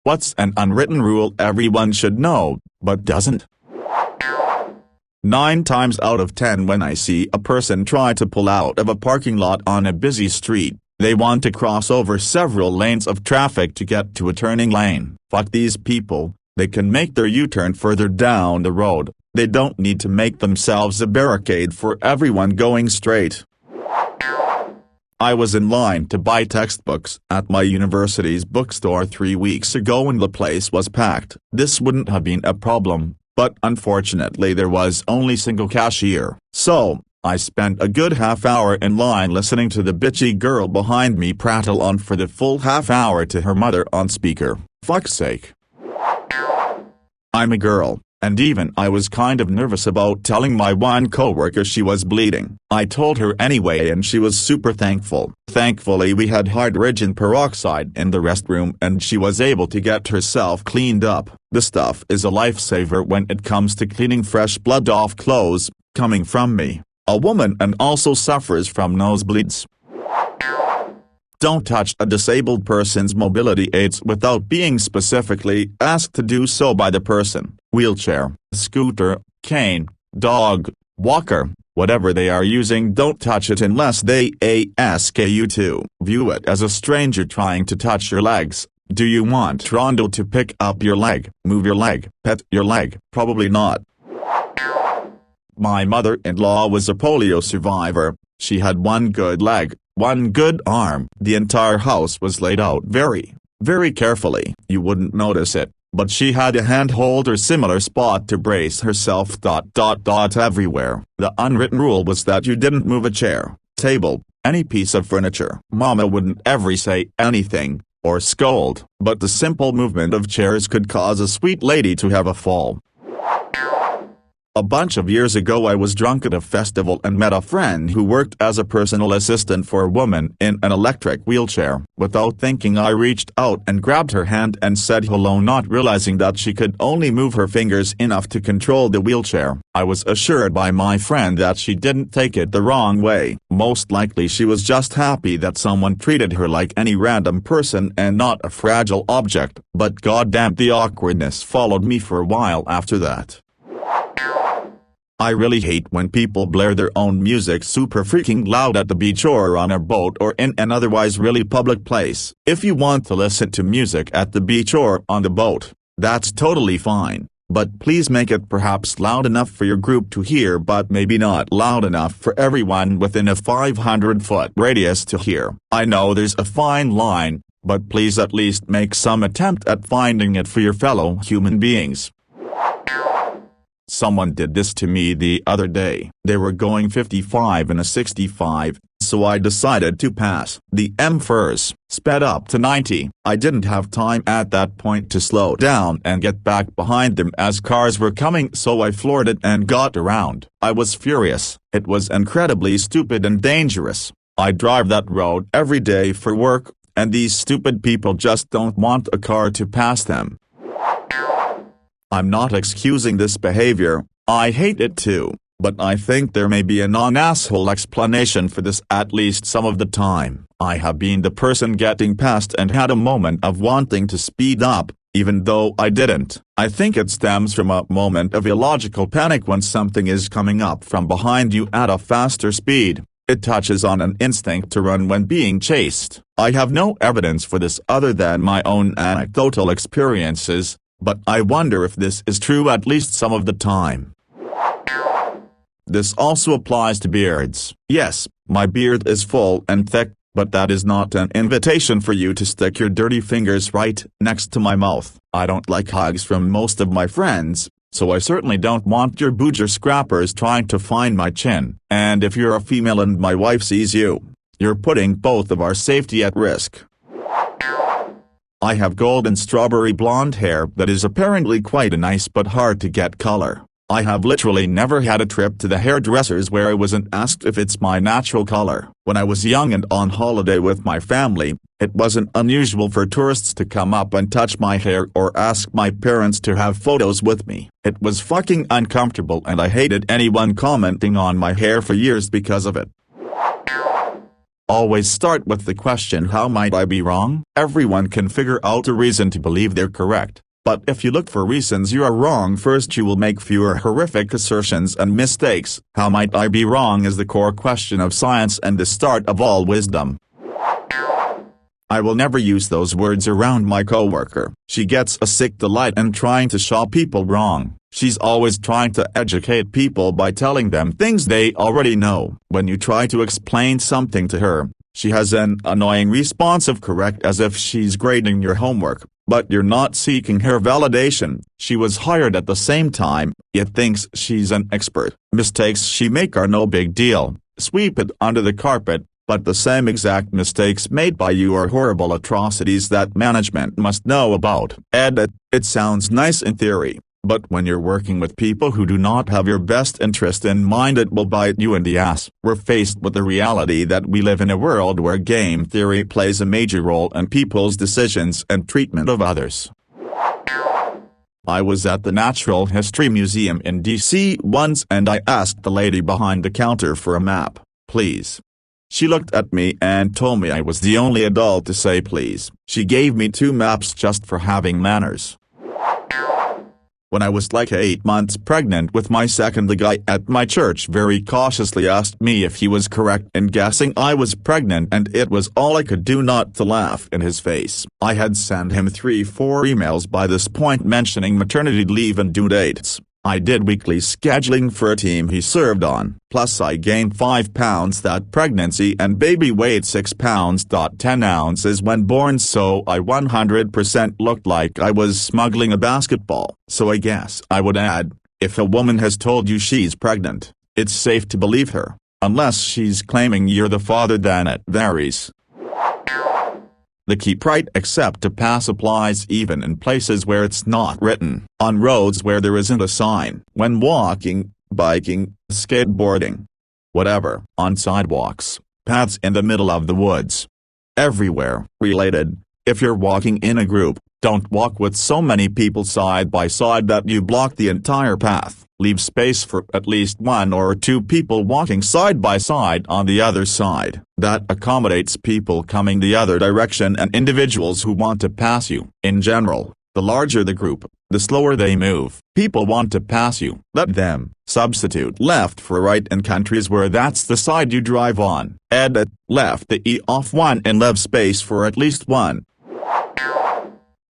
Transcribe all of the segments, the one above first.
What's an unwritten rule everyone should know, but doesn't? 9 times out of 10 when I see a person try to pull out of a parking lot on a busy street, they want to cross over several lanes of traffic to get to a turning lane. Fuck these people, they can make their U-turn further down the road, they don't need to make themselves a barricade for everyone going straight. I was in line to buy textbooks at my university's bookstore 3 weeks ago and the place was packed. This wouldn't have been a problem, but unfortunately there was only single cashier. So, I spent a good half hour in line listening to the bitchy girl behind me prattle on for the full half hour to her mother on speaker. Fuck's sake. I'm a girl, and even I was kind of nervous about telling my one coworker she was bleeding. I told her anyway and she was super thankful. Thankfully we had hydrogen peroxide in the restroom and she was able to get herself cleaned up. The stuff is a lifesaver when it comes to cleaning fresh blood off clothes, coming from me, a woman, and also suffers from nosebleeds. Don't touch a disabled person's mobility aids without being specifically asked to do so by the person. Wheelchair, scooter, cane, dog, walker, whatever they are using, don't touch it unless they ask you to. View it as a stranger trying to touch your legs. Do you want Rondo to pick up your leg, move your leg, pet your leg? Probably not. My mother-in-law was a polio survivor. She had one good leg, one good arm. The entire house was laid out very, very carefully. You wouldn't notice it, but she had a handhold or similar spot to brace herself. Everywhere. The unwritten rule was that you didn't move a chair, table, any piece of furniture. Mama wouldn't ever say anything, or scold, but the simple movement of chairs could cause a sweet lady to have a fall. A bunch of years ago I was drunk at a festival and met a friend who worked as a personal assistant for a woman in an electric wheelchair. Without thinking I reached out and grabbed her hand and said hello, not realizing that she could only move her fingers enough to control the wheelchair. I was assured by my friend that she didn't take it the wrong way. Most likely she was just happy that someone treated her like any random person and not a fragile object. But goddamn, the awkwardness followed me for a while after that. I really hate when people blare their own music super freaking loud at the beach or on a boat or in an otherwise really public place. If you want to listen to music at the beach or on the boat, that's totally fine, but please make it perhaps loud enough for your group to hear but maybe not loud enough for everyone within a 500-foot radius to hear. I know there's a fine line, but please at least make some attempt at finding it for your fellow human beings. Someone did this to me the other day. They were going 55 in a 65, so I decided to pass. The M4s sped up to 90. I didn't have time at that point to slow down and get back behind them as cars were coming, so I floored it and got around. I was furious. It was incredibly stupid and dangerous. I drive that road every day for work, and these stupid people just don't want a car to pass them. I'm not excusing this behavior, I hate it too, but I think there may be a non-asshole explanation for this at least some of the time. I have been the person getting passed and had a moment of wanting to speed up, even though I didn't. I think it stems from a moment of illogical panic when something is coming up from behind you at a faster speed. It touches on an instinct to run when being chased. I have no evidence for this other than my own anecdotal experiences, but I wonder if this is true at least some of the time. This also applies to beards. Yes, my beard is full and thick, but that is not an invitation for you to stick your dirty fingers right next to my mouth. I don't like hugs from most of my friends, so I certainly don't want your booger scrappers trying to find my chin. And if you're a female and my wife sees you, you're putting both of our safety at risk. I have golden strawberry blonde hair that is apparently quite a nice but hard to get color. I have literally never had a trip to the hairdressers where I wasn't asked if it's my natural color. When I was young and on holiday with my family, it wasn't unusual for tourists to come up and touch my hair or ask my parents to have photos with me. It was fucking uncomfortable and I hated anyone commenting on my hair for years because of it. Always start with the question, how might I be wrong? Everyone can figure out a reason to believe they're correct. But if you look for reasons you are wrong first, you will make fewer horrific assertions and mistakes. How might I be wrong is the core question of science and the start of all wisdom. I will never use those words around my coworker. She gets a sick delight in trying to show people wrong. She's always trying to educate people by telling them things they already know. When you try to explain something to her, she has an annoying response of correct, as if she's grading your homework. But you're not seeking her validation. She was hired at the same time, yet thinks she's an expert. Mistakes she make are no big deal. Sweep it under the carpet. But the same exact mistakes made by you are horrible atrocities that management must know about. Edit. It sounds nice in theory, but when you're working with people who do not have your best interest in mind, it will bite you in the ass. We're faced with the reality that we live in a world where game theory plays a major role in people's decisions and treatment of others. I was at the Natural History Museum in DC once and I asked the lady behind the counter for a map, please. She looked at me and told me I was the only adult to say please. She gave me 2 maps just for having manners. When I was like 8 months pregnant with my second, the guy at my church very cautiously asked me if he was correct in guessing I was pregnant, and it was all I could do not to laugh in his face. I had sent him 3-4 emails by this point mentioning maternity leave and due dates. I did weekly scheduling for a team he served on. Plus I gained 5 pounds that pregnancy, and baby weighed 6 pounds. 10 ounces when born, so I 100% looked like I was smuggling a basketball. So I guess I would add, if a woman has told you she's pregnant, it's safe to believe her. Unless she's claiming you're the father, then it varies. The keep right except to pass applies even in places where it's not written, on roads where there isn't a sign, when walking, biking, skateboarding, whatever, on sidewalks, paths in the middle of the woods. Everywhere. Related, if you're walking in a group, don't walk with so many people side by side that you block the entire path. Leave space for at least 1 or 2 people walking side by side on the other side. That accommodates people coming the other direction and individuals who want to pass you. In general, the larger the group, the slower they move. People want to pass you. Let them. Substitute left for right in countries where that's the side you drive on. Edit. Left the E off 1 and leave space for at least 1.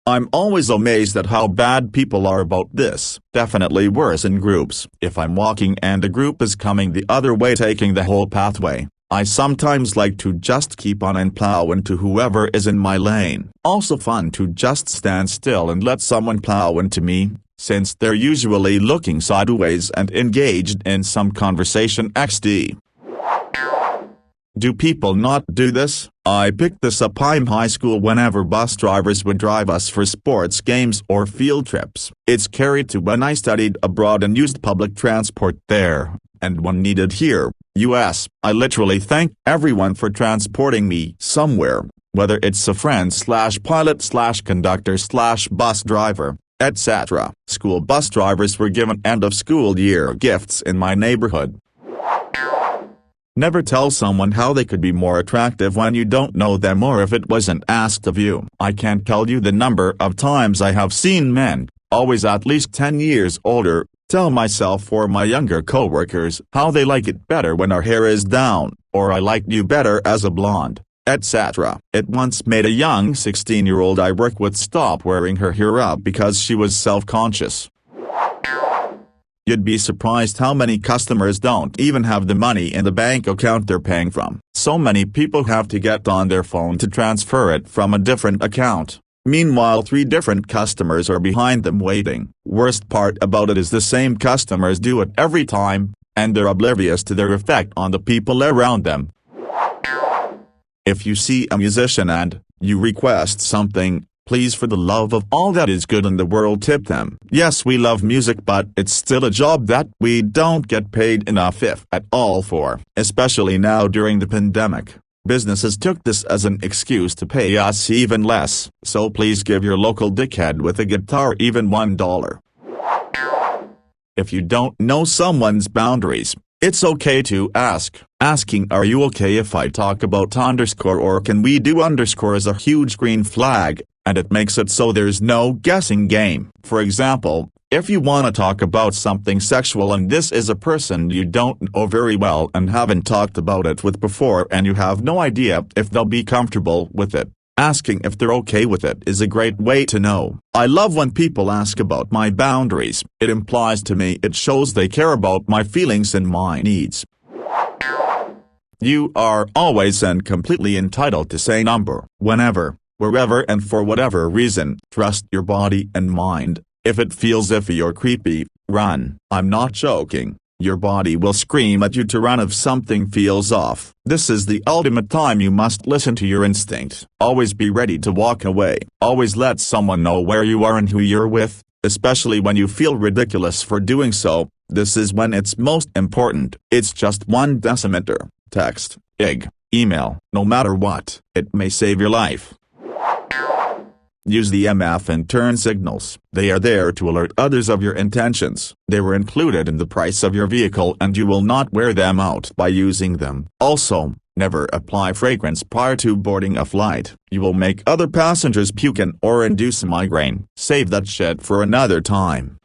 I'm always amazed at how bad people are about this. Definitely worse in groups. If I'm walking and a group is coming the other way taking the whole pathway, I sometimes like to just keep on and plow into whoever is in my lane. Also fun to just stand still and let someone plow into me, since they're usually looking sideways and engaged in some conversation. XD. Do people not do this? I picked this up in high school whenever bus drivers would drive us for sports games or field trips. It's carried to when I studied abroad and used public transport there, and when needed here, US. I literally thank everyone for transporting me somewhere, whether it's a friend/pilot/conductor/bus driver, etc. School bus drivers were given end-of-school year gifts in my neighborhood. Never tell someone how they could be more attractive when you don't know them or if it wasn't asked of you. I can't tell you the number of times I have seen men, always at least 10 years older, tell myself or my younger coworkers how they like it better when our hair is down, or I like you better as a blonde, etc. It once made a young 16-year-old I work with stop wearing her hair up because she was self-conscious. You'd be surprised how many customers don't even have the money in the bank account they're paying from. So many people have to get on their phone to transfer it from a different account. Meanwhile 3 different customers are behind them waiting. Worst part about it is the same customers do it every time, and they're oblivious to their effect on the people around them. If you see a musician and you request something, please, for the love of all that is good in the world, tip them. Yes, we love music, but it's still a job that we don't get paid enough, if at all, for. Especially now during the pandemic. Businesses took this as an excuse to pay us even less. So please give your local dickhead with a guitar even $1. If you don't know someone's boundaries, It's okay to ask. Asking "are you okay if I talk about underscore or can we do underscore" is a huge green flag, and it makes it so there's no guessing game. For example, if you want to talk about something sexual and this is a person you don't know very well and haven't talked about it with before and you have no idea if they'll be comfortable with it, asking if they're okay with it is a great way to know. I love when people ask about my boundaries. It implies to me it shows they care about my feelings and my needs. You are always and completely entitled to say number, whenever, wherever and for whatever reason. Trust your body and mind. If it feels iffy or creepy, run. I'm not joking. Your body will scream at you to run if something feels off. This is the ultimate time you must listen to your instinct. Always be ready to walk away. Always let someone know where you are and who you're with, especially when you feel ridiculous for doing so. This is when it's most important. It's just 1 decimeter. Text, email, no matter what, it may save your life. Use the MF and turn signals. They are there to alert others of your intentions. They were included in the price of your vehicle and you will not wear them out by using them. Also, never apply fragrance prior to boarding a flight. You will make other passengers puke or induce a migraine. Save that shit for another time.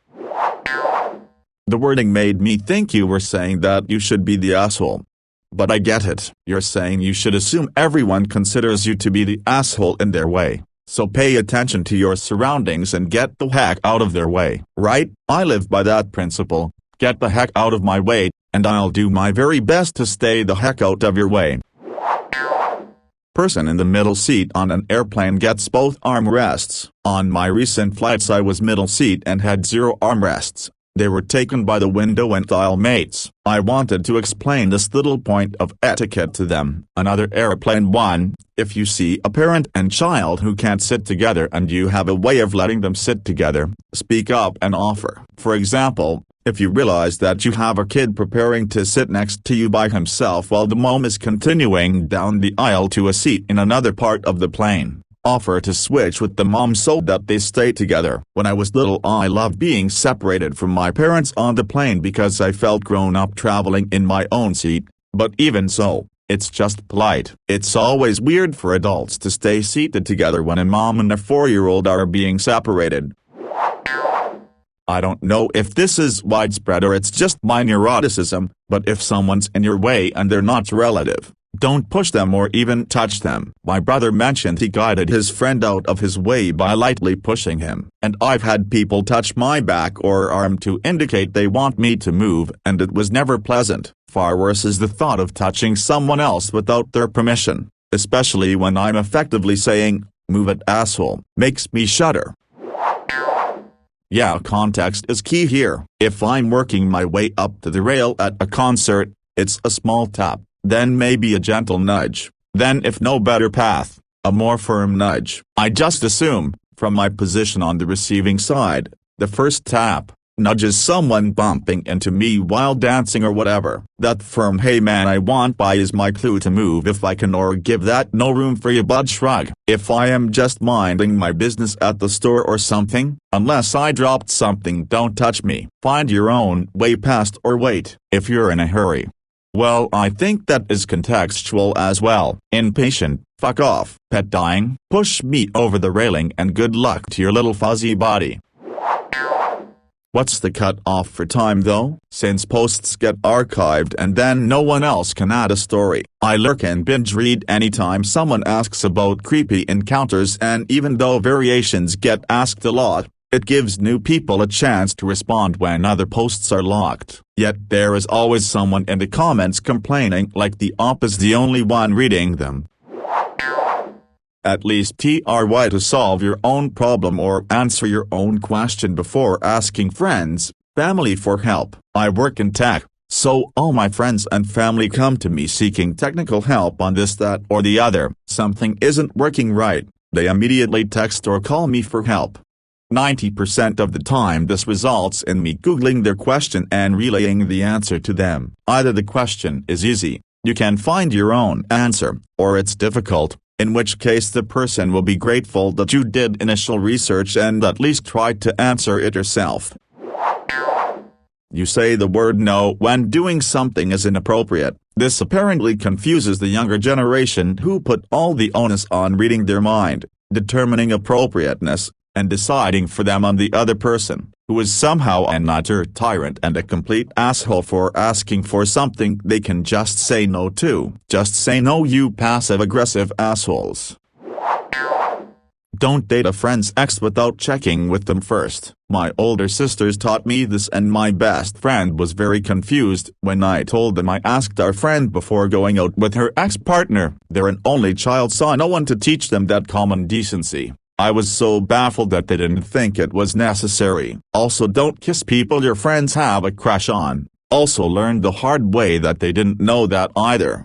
The wording made me think you were saying that you should be the asshole. But I get it. You're saying you should assume everyone considers you to be the asshole in their way. So pay attention to your surroundings and get the heck out of their way. Right? I live by that principle. Get the heck out of my way, and I'll do my very best to stay the heck out of your way. Person in the middle seat on an airplane gets both armrests. On my recent flights I was middle seat and had 0 armrests. They were taken by the window and aisle mates. I wanted to explain this little point of etiquette to them. Another airplane one, if you see a parent and child who can't sit together and you have a way of letting them sit together, speak up and offer. For example, if you realize that you have a kid preparing to sit next to you by himself while the mom is continuing down the aisle to a seat in another part of the plane, offer to switch with the mom so that they stay together. When I was little I loved being separated from my parents on the plane because I felt grown up traveling in my own seat, but even so, it's just polite. It's always weird for adults to stay seated together when a mom and a 4-year-old are being separated. I don't know if this is widespread or it's just my neuroticism, but if someone's in your way and they're not relative, don't push them or even touch them. My brother mentioned he guided his friend out of his way by lightly pushing him, and I've had people touch my back or arm to indicate they want me to move, and it was never pleasant. Far worse is the thought of touching someone else without their permission, especially when I'm effectively saying, "Move it, asshole." Makes me shudder. Yeah, context is key here. If I'm working my way up to the rail at a concert, it's a small tap. Then maybe a gentle nudge. Then if no better path, a more firm nudge. I just assume, from my position on the receiving side, the first tap, nudges someone bumping into me while dancing or whatever. That firm "hey man I want by" is my clue to move if I can, or give that "no room for you bud" shrug. If I am just minding my business at the store or something, unless I dropped something, don't touch me. Find your own way past or wait, if you're in a hurry. Well, I think that is contextual as well. Impatient, fuck off. Pet dying, push me over the railing and good luck to your little fuzzy body. What's the cut-off for time though? Since posts get archived and then no one else can add a story, I lurk and binge read anytime someone asks about creepy encounters, and even though variations get asked a lot, it gives new people a chance to respond when other posts are locked. Yet there is always someone in the comments complaining like the op is the only one reading them. At least try to solve your own problem or answer your own question before asking friends, family for help. I work in tech, so all my friends and family come to me seeking technical help on this, that, or the other. Something isn't working right, they immediately text or call me for help. 90% of the time this results in me Googling their question and relaying the answer to them. Either the question is easy, you can find your own answer, or it's difficult, in which case the person will be grateful that you did initial research and at least tried to answer it yourself. You say the word no when doing something is inappropriate. This apparently confuses the younger generation who put all the onus on reading their mind, determining appropriateness, and deciding for them on the other person, who is somehow an utter tyrant and a complete asshole for asking for something they can just say no to. Just say no, you passive-aggressive assholes. Don't date a friend's ex without checking with them first. My older sisters taught me this, and my best friend was very confused when I told them I asked our friend before going out with her ex-partner. They're an only child, saw no one to teach them that common decency. I was so baffled that they didn't think it was necessary. Also, don't kiss people your friends have a crush on. Also learned the hard way that they didn't know that either.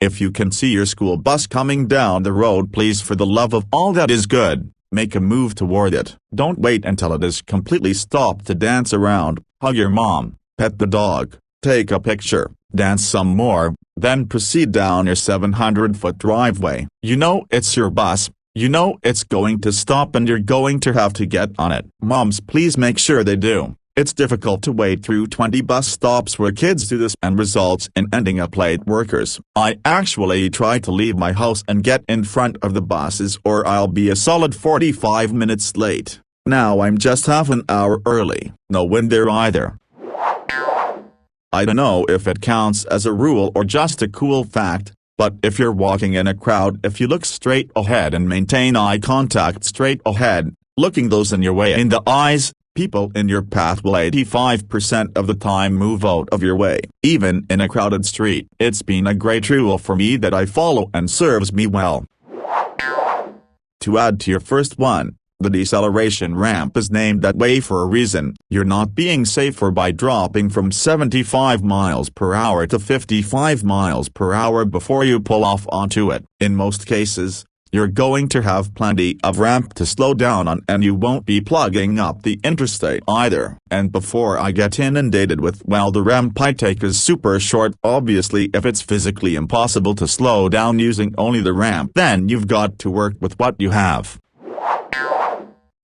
If you can see your school bus coming down the road, please, for the love of all that is good, make a move toward it. Don't wait until it is completely stopped to dance around, hug your mom, pet the dog, take a picture, dance some more, then proceed down your 700-foot driveway. You know it's your bus. You know it's going to stop and you're going to have to get on it. Moms, please make sure they do. It's difficult to wait through 20 bus stops where kids do this and results in ending up late workers. I actually try to leave my house and get in front of the buses, or I'll be a solid 45 minutes late. Now I'm just half an hour early. No win there either. I don't know if it counts as a rule or just a cool fact, but if you're walking in a crowd, if you look straight ahead and maintain eye contact straight ahead, looking those in your way in the eyes, people in your path will 85% of the time move out of your way, even in a crowded street. It's been a great rule for me that I follow and serves me well. To add to your first one, the deceleration ramp is named that way for a reason. You're not being safer by dropping from 75 miles per hour to 55 miles per hour before you pull off onto it. In most cases, you're going to have plenty of ramp to slow down on, and you won't be plugging up the interstate either. And before I get inundated with, well, the ramp I take is super short, obviously if it's physically impossible to slow down using only the ramp, then you've got to work with what you have.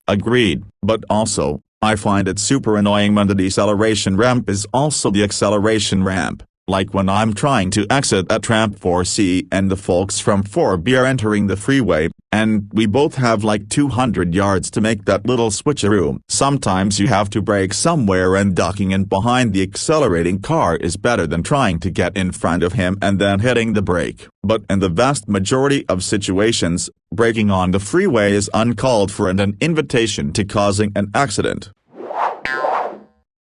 Agreed, but also, I find it super annoying when the deceleration ramp is also the acceleration ramp. Like when I'm trying to exit at ramp 4C and the folks from 4B are entering the freeway, and we both have like 200 yards to make that little switcheroo. Sometimes you have to brake somewhere, and ducking in behind the accelerating car is better than trying to get in front of him and then hitting the brake. But in the vast majority of situations, braking on the freeway is uncalled for and an invitation to causing an accident.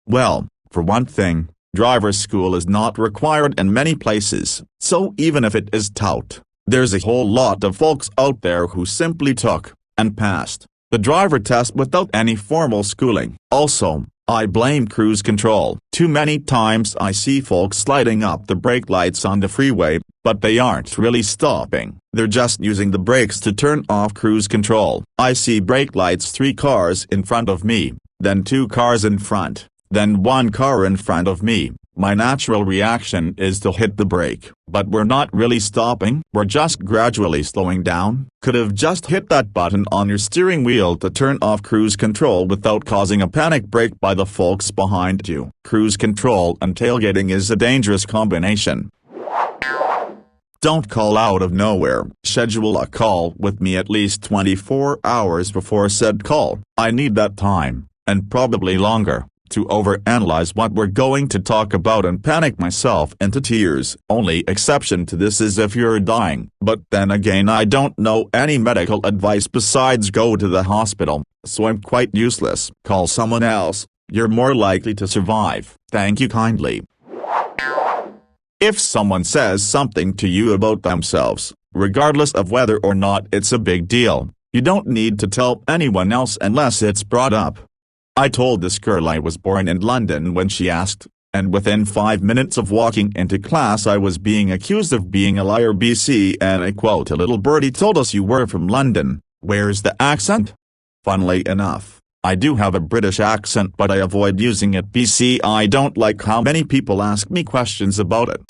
Well, for one thing, driver's school is not required in many places, so even if it is taught, there's a whole lot of folks out there who simply took, and passed, the driver test without any formal schooling. Also, I blame cruise control. Too many times I see folks sliding up the brake lights on the freeway, but they aren't really stopping. They're just using the brakes to turn off cruise control. I see brake lights, 3 cars in front of me, then 2 cars in front, then 1 car in front of me. My natural reaction is to hit the brake, but we're not really stopping, we're just gradually slowing down. Could have just hit that button on your steering wheel to turn off cruise control without causing a panic brake by the folks behind you. Cruise control and tailgating is a dangerous combination. Don't call out of nowhere. Schedule a call with me at least 24 hours before said call. I need that time, and probably longer, to overanalyze what we're going to talk about and panic myself into tears. Only exception to this is if you're dying. But then again, I don't know any medical advice besides go to the hospital, so I'm quite useless. Call someone else, you're more likely to survive. Thank you kindly. If someone says something to you about themselves, regardless of whether or not it's a big deal, you don't need to tell anyone else unless it's brought up. I told this girl I was born in London when she asked, and within 5 minutes of walking into class I was being accused of being a liar. BC, and I quote, "A little birdie told us you were from London. Where's the accent?" Funnily enough, I do have a British accent, but I avoid using it. BC, I don't like how many people ask me questions about it.